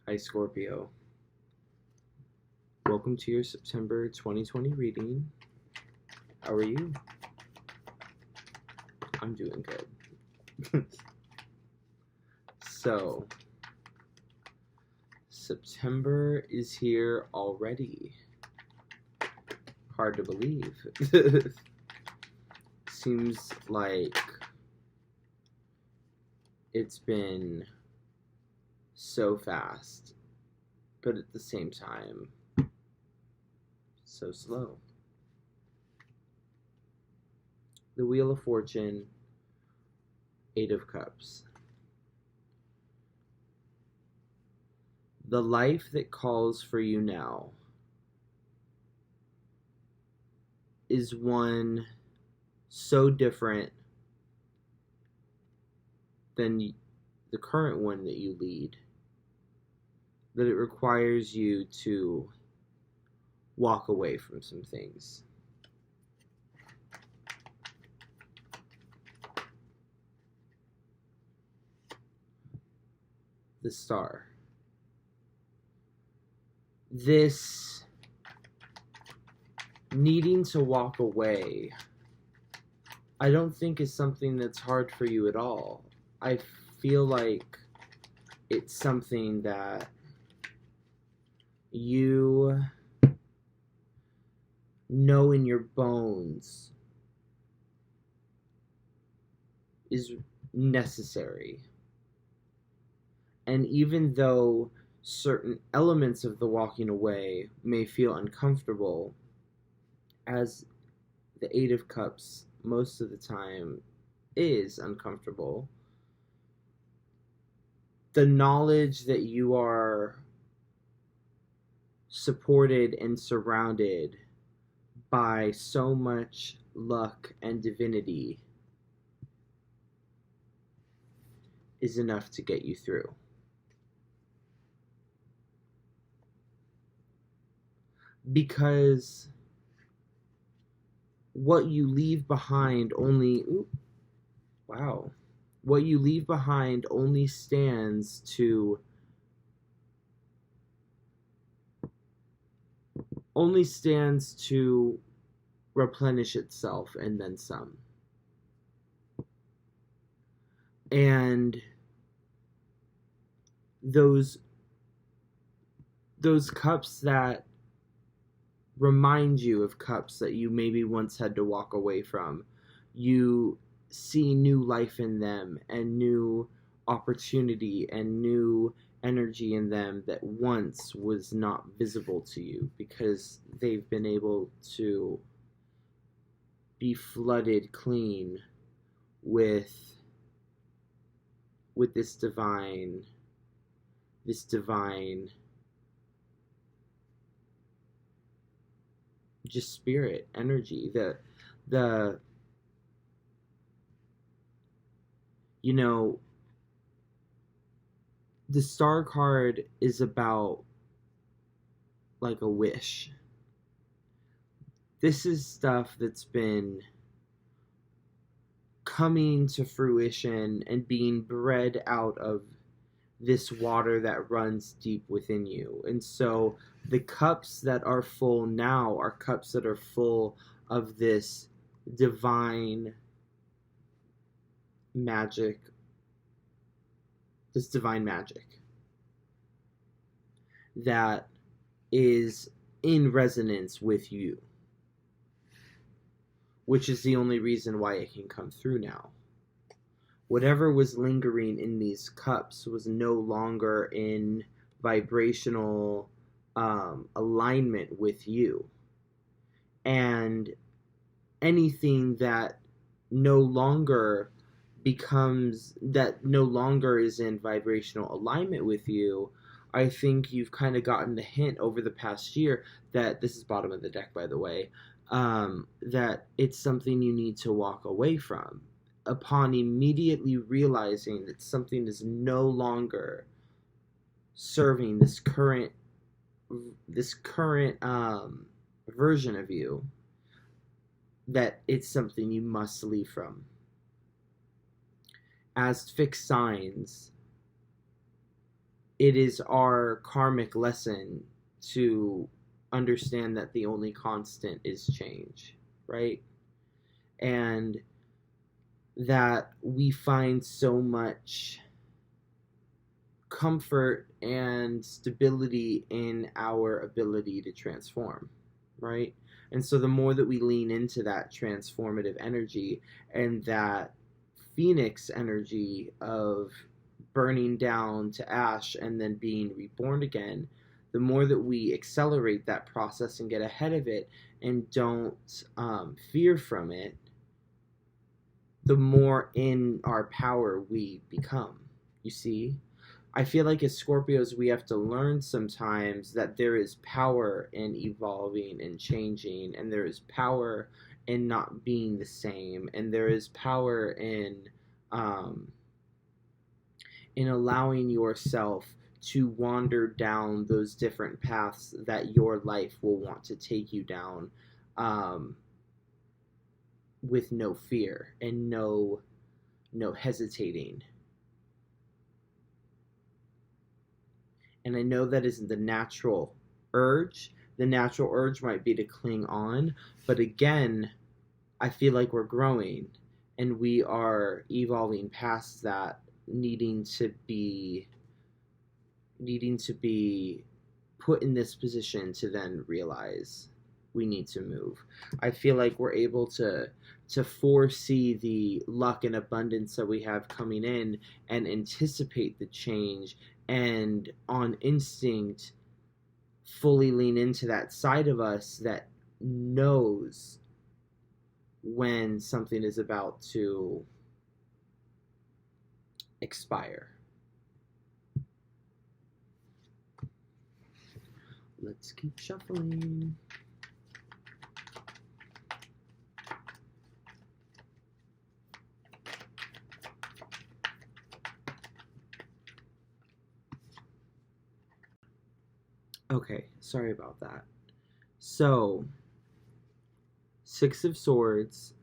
Hi Scorpio. Welcome to your September 2020 reading. How are you? I'm doing good. So, September is here already. Hard to believe. Seems like it's been so fast, but at the same time, so slow. The Wheel of Fortune, Eight of Cups. The life that calls for you now is one so different than the current one that you lead that it requires you to walk away from some things. The Star. This needing to walk away, I don't think is something that's hard for you at all. I feel like it's something that you know in your bones is necessary. And even though certain elements of the walking away may feel uncomfortable, as the Eight of Cups most of the time is uncomfortable, the knowledge that you are supported and surrounded by so much luck and divinity is enough to get you through. Because what you leave behind only what you leave behind only stands to replenish itself and then some. And those cups that remind you of cups that you maybe once had to walk away from, you see new life in them and new opportunity and new energy in them that once was not visible to you because they've been able to be flooded clean with this divine just spirit energy. The you know, the Star card is about like a wish. This is stuff that's been coming to fruition and being bred out of this water that runs deep within you. And so the cups that are full now are cups that are full of this divine magic, that is in resonance with you, which is the only reason why it can come through now. Whatever was lingering in these cups was no longer in vibrational alignment with you. And anything that no longer is in vibrational alignment with you, I think you've kind of gotten the hint over the past year that, this is bottom of the deck by the way, that it's something you need to walk away from. Upon immediately realizing that something is no longer serving this current version of you, that it's something you must leave from. As fixed signs, it is our karmic lesson to understand that the only constant is change, right? And that we find so much comfort and stability in our ability to transform, right? And so the more that we lean into that transformative energy and that phoenix energy of burning down to ash and then being reborn again, the more that we accelerate that process and get ahead of it and don't fear from it, the more in our power we become. You see? I feel like as Scorpios, we have to learn sometimes that there is power in evolving and changing, and there is power in not being the same, and there is power um, in allowing yourself to wander down those different paths that your life will want to take you down, um, with no fear and no hesitating. And I know that isn't the natural urge. The natural urge might be to cling on, but again, I feel like we're growing and we are evolving past that, needing to be put in this position to then realize we need to move. I feel like we're able to foresee the luck and abundance that we have coming in and anticipate the change, and on instinct fully lean into that side of us that knows when something is about to expire. Let's keep shuffling. Okay, sorry about that. So, Six of Swords,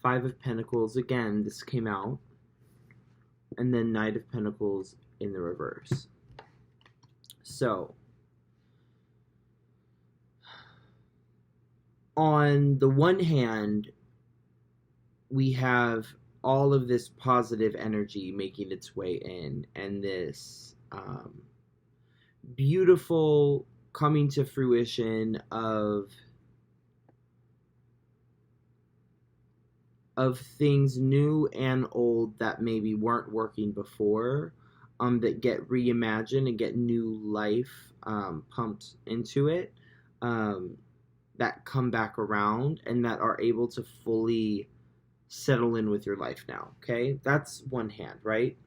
Five of Pentacles, again, this came out, and then Knight of Pentacles in the reverse. So, on the one hand, we have all of this positive energy making its way in, and this beautiful coming to fruition of things new and old that maybe weren't working before, that get reimagined and get new life pumped into it, that come back around and that are able to fully settle in with your life now. Okay, that's one hand, right?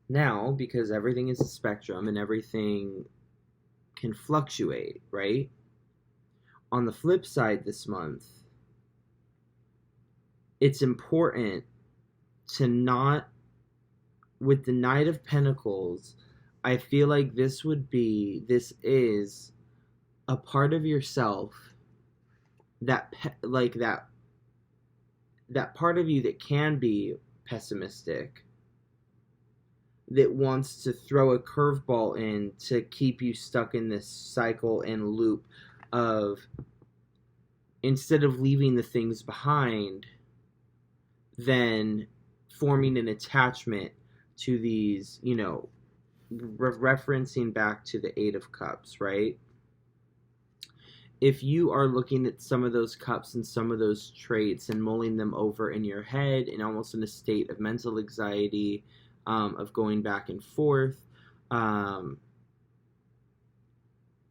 Now, because everything is a spectrum and everything can fluctuate, right? On the flip side this month, it's important to not, with the Knight of Pentacles, I feel like this is a part of yourself that that part of you that can be pessimistic, that wants to throw a curveball in to keep you stuck in this cycle and loop of, instead of leaving the things behind, then forming an attachment to these, referencing back to the Eight of Cups, right? If you are looking at some of those cups and some of those traits and mulling them over in your head and almost in a state of mental anxiety, of going back and forth, and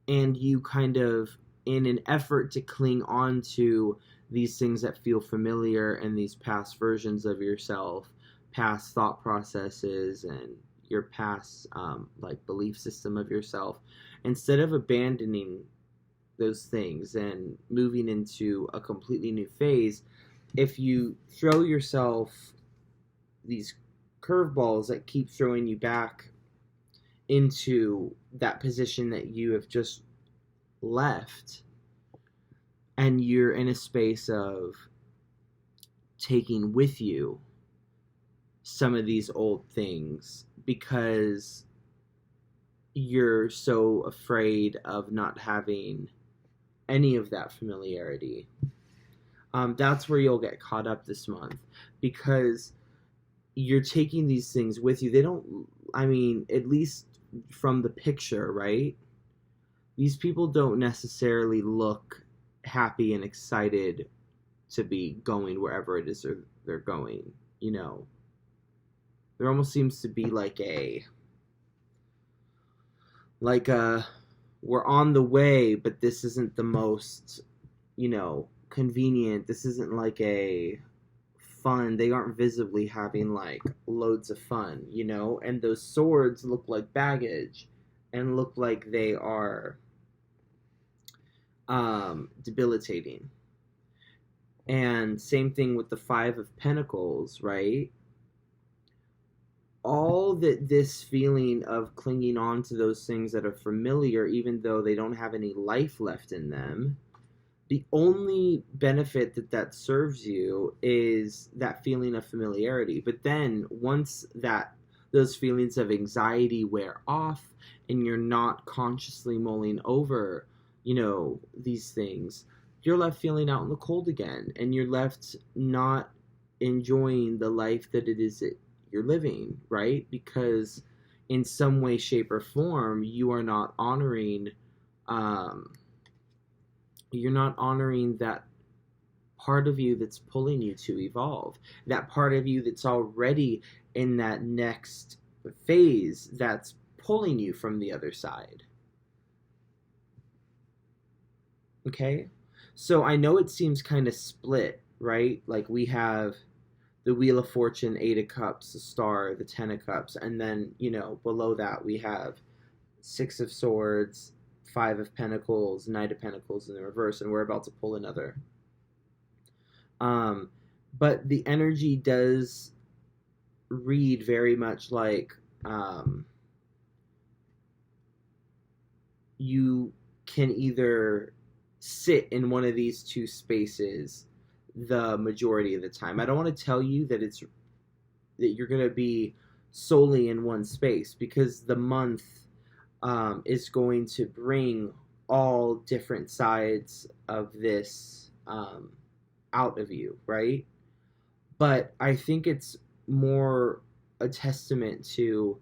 you kind of, in an effort to cling on to these things that feel familiar and these past versions of yourself, past thought processes, and your past belief system of yourself, instead of abandoning those things and moving into a completely new phase, if you throw yourself these curveballs that keep throwing you back into that position that you have just left, and you're in a space of taking with you some of these old things because you're so afraid of not having any of that familiarity. That's where you'll get caught up this month, because you're taking these things with you. They don't, I mean, at least from the picture, right? These people don't necessarily look happy and excited to be going wherever it is they're going, you know. There almost seems to be like a we're on the way, but this isn't the most, you know, convenient. This isn't like a fun. They aren't visibly having like loads of fun, you know. And those swords look like baggage and look like they are debilitating. And same thing with the Five of Pentacles, right? All that this feeling of clinging on to those things that are familiar, even though they don't have any life left in them, the only benefit that serves you is that feeling of familiarity. But then once those feelings of anxiety wear off and you're not consciously mulling over, you know, these things, you're left feeling out in the cold again, and you're left not enjoying the life that it is that you're living, right? Because in some way, shape, or form, you are not honoring that part of you that's pulling you to evolve, that part of you that's already in that next phase that's pulling you from the other side. Okay? So I know it seems kind of split, right? Like we have the Wheel of Fortune, Eight of Cups, the Star, the Ten of Cups, and then, you know, below that we have Six of Swords, Five of Pentacles, Knight of Pentacles in the reverse, and we're about to pull another. But the energy does read very much like you can either sit in one of these two spaces the majority of the time. I don't want to tell you that you're going to be solely in one space, because the month is going to bring all different sides of this out of you, right? But I think it's more a testament to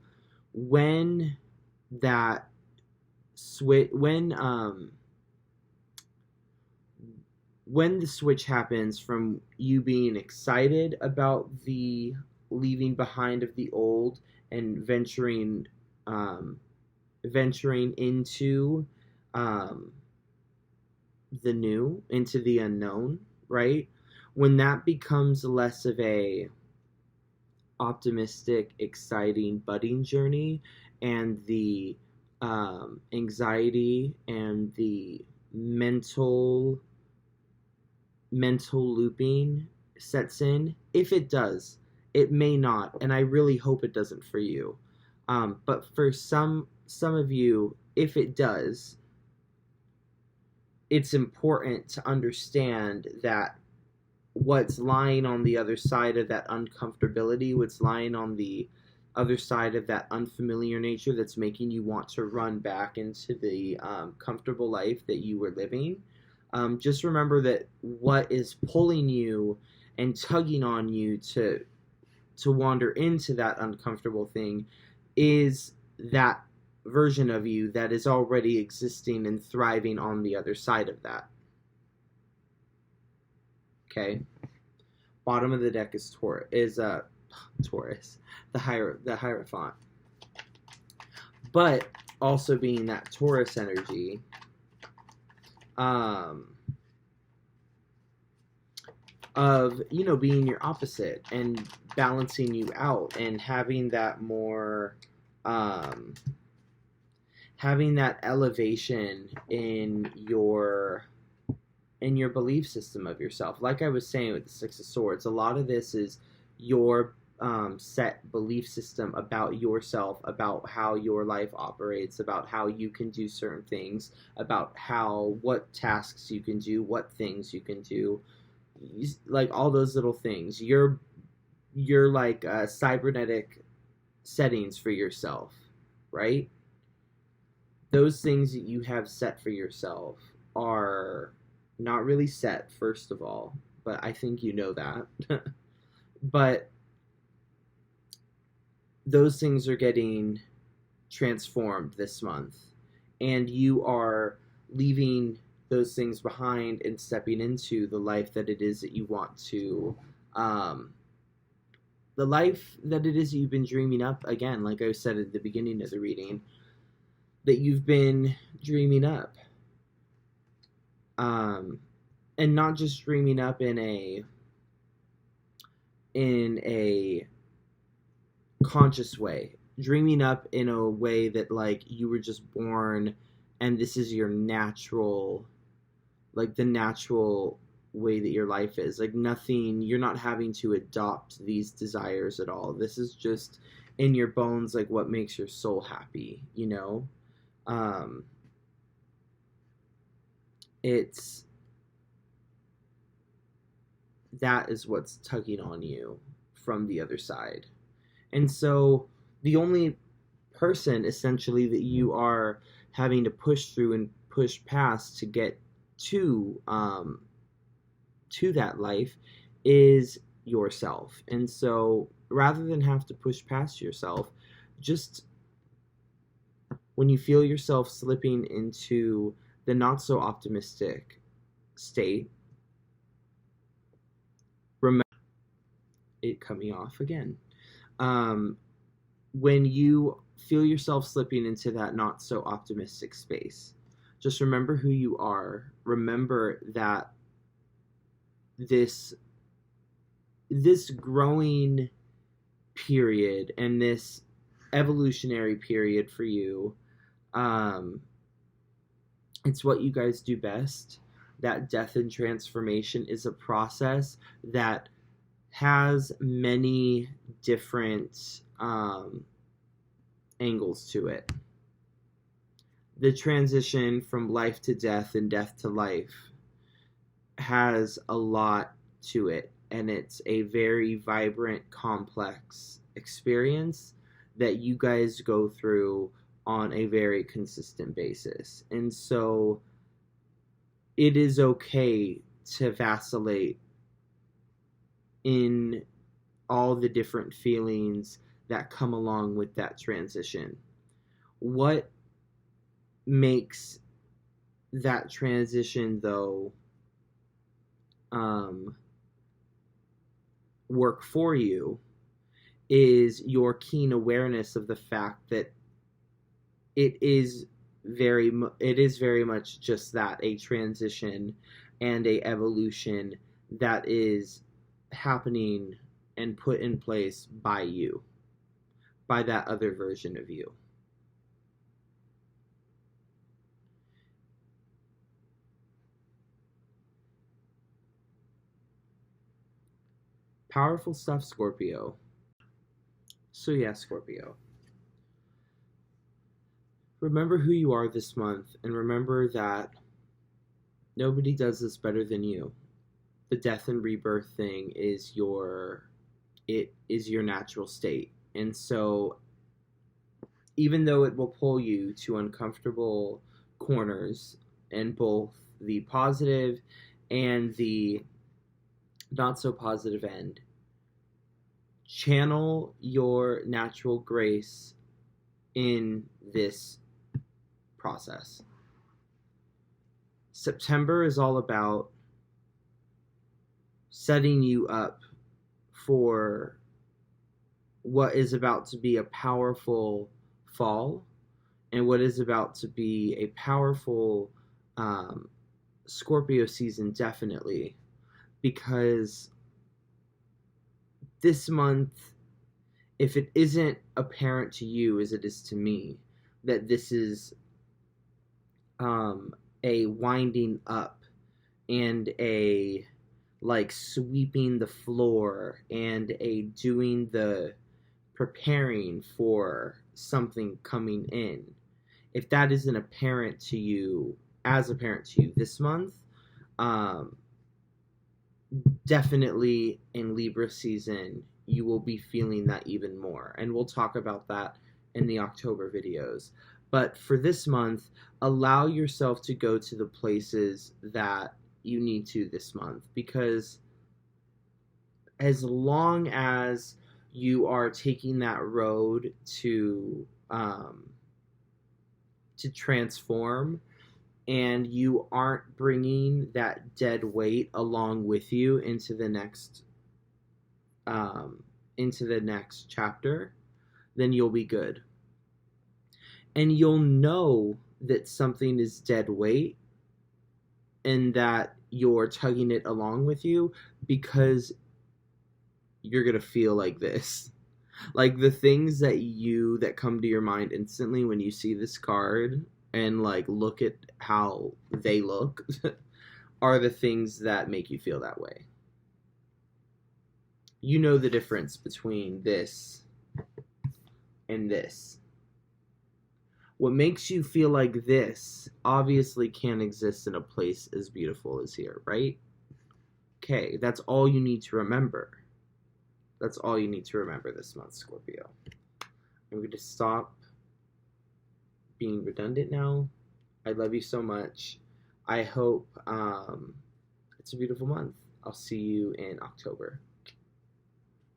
when that switch, when the switch happens from you being excited about the leaving behind of the old and venturing into the new, into the unknown, right? When that becomes less of a optimistic, exciting, budding journey, and the anxiety and the mental looping sets in. If it does, it may not, and I really hope it doesn't for you. But for some of you, if it does, it's important to understand that what's lying on the other side of that uncomfortability, what's lying on the other side of that unfamiliar nature that's making you want to run back into the comfortable life that you were living, just remember that what is pulling you and tugging on you to wander into that uncomfortable thing is that version of you that is already existing and thriving on the other side of that. Okay? Bottom of the deck is Taurus, the Hierophant. But also being that Taurus energy, of, you know, being your opposite and balancing you out and having that more having that elevation in your belief system of yourself. Like I was saying with the Six of Swords, a lot of this is your set belief system about yourself, about how your life operates, about how you can do certain things, about what tasks you can do, what things you can do, like all those little things. You're like a cybernetic settings for yourself, right? Those things that you have set for yourself are not really set, first of all, but I think you know that. But those things are getting transformed this month, and you are leaving those things behind and stepping into the life that it is that you want to, the life that it is that you've been dreaming up, again, like I said at the beginning of the reading, that you've been dreaming up. And not just dreaming up in a conscious way, dreaming up in a way that, like, you were just born and this is your natural, like, the natural way that your life is. Like, nothing, you're not having to adopt these desires at all. This is just in your bones, like, what makes your soul happy, you know? It's that is what's tugging on you from the other side. And so the only person essentially that you are having to push through and push past to get to that life is yourself. And so rather than have to push past yourself, just when you feel yourself slipping into the not so optimistic state, remember it coming off again. When you feel yourself slipping into that not so optimistic space, just remember who you are. Remember that this growing period and this evolutionary period for you, it's what you guys do best. That death and transformation is a process that has many different angles to it. The transition from life to death and death to life has a lot to it, and it's a very vibrant, complex experience that you guys go through on a very consistent basis. And so it is okay to vacillate in all the different feelings that come along with that transition. What makes that transition, though, work for you is your keen awareness of the fact that it is very much just that, a transition and a evolution that is happening and put in place by you, by that other version of you. Powerful stuff, Scorpio. So yeah, Scorpio. Remember who you are this month, and remember that nobody does this better than you. The death and rebirth thing is your natural state. And so even though it will pull you to uncomfortable corners in both the positive and the not so positive end, channel your natural grace in this process. September is all about setting you up for what is about to be a powerful fall and what is about to be a powerful Scorpio season, definitely, because this month, if it isn't apparent to you as it is to me, that this is a winding up and a like sweeping the floor and a doing the preparing for something coming in, if that isn't apparent to you this month, definitely in Libra season you will be feeling that even more. And we'll talk about that in the October videos. But for this month, allow yourself to go to the places that you need to this month, because as long as you are taking that road to transform, and you aren't bringing that dead weight along with you into the next chapter, then you'll be good. And you'll know that something is dead weight and that you're tugging it along with you, because you're gonna feel like this. Like the things that come to your mind instantly when you see this card and like look at how they look are the things that make you feel that way. You know the difference between this and this. What makes you feel like this obviously can't exist in a place as beautiful as here, right? Okay, that's all you need to remember. That's all you need to remember this month, Scorpio. I'm going to stop being redundant now. I love you so much. I hope it's a beautiful month. I'll see you in October.